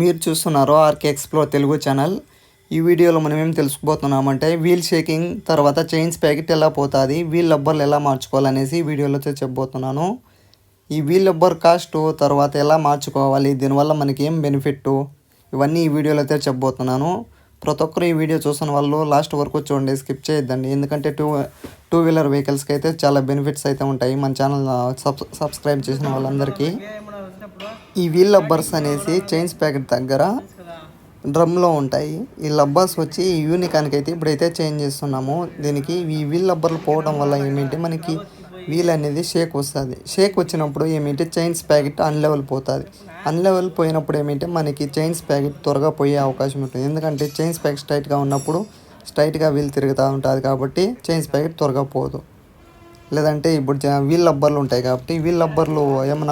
మీరు చూస్తున్నారు RK explore Telugu channel. ఈ వీడియోలో మనం ఏం తెలుసుకోబోతున్నామంటే వీల్ షేకింగ్ తర్వాత చైన్స్ ప్యాకెట్ ఎలా పోతుంది, వీల్ రబ్బర్లు ఎలా మార్చుకోవాలనేసి ఈ వీడియోలో చెప్పబోతున్నాను. ఈ వీల్ రబ్బర్ కాస్ట్ తర్వాత ఎలా మార్చుకోవాలి, దీనివల్ల మనకి ఏం బెనిఫిట్, ఇవన్నీ ఈ వీడియోలో అయితే చెప్పబోతున్నాను. ప్రతి ఒక్కరు ఈ వీడియో చూసిన వాళ్ళు లాస్ట్ వరకు చూడండి, స్కిప్ చేయొద్దండి. ఎందుకంటే టూ వీలర్ వెహికల్స్కి అయితే చాలా బెనిఫిట్స్ అయితే ఉంటాయి. మన ఛానల్ సబ్స్క్రైబ్ చేసిన వాళ్ళందరికీ ఈ వీల్ రబ్బర్స్ అనేసి చైన్స్ ప్యాకెట్ దగ్గర డ్రమ్లో ఉంటాయి. ఈ రబ్బర్స్ వచ్చి ఈ యూనికాన్కి అయితే ఇప్పుడైతే చేంజ్ చేస్తున్నాము. దీనికి ఈ వీల్ రబ్బర్లు పోవడం వల్ల ఏమిటి మనకి వీల్ అనేది షేక్ వస్తుంది. షేక్ వచ్చినప్పుడు ఏమిటి చైన్స్ ప్యాకెట్ అన్లెవెల్ పోతుంది. అన్లెవెల్ పోయినప్పుడు ఏమిటి మనకి చైన్స్ ప్యాకెట్ త్వరగా పోయే అవకాశం ఉంటుంది. ఎందుకంటే చైన్స్ ప్యాకెట్ స్ట్రైట్గా ఉన్నప్పుడు స్ట్రైట్గా వీల్ తిరుగుతూ ఉంటుంది కాబట్టి చైన్స్ ప్యాకెట్ త్వరగా పోదు. లేదంటే ఇప్పుడు వీల్ రబ్బర్లు ఉంటాయి కాబట్టి వీల్ రబ్బర్లు ఏమన్నా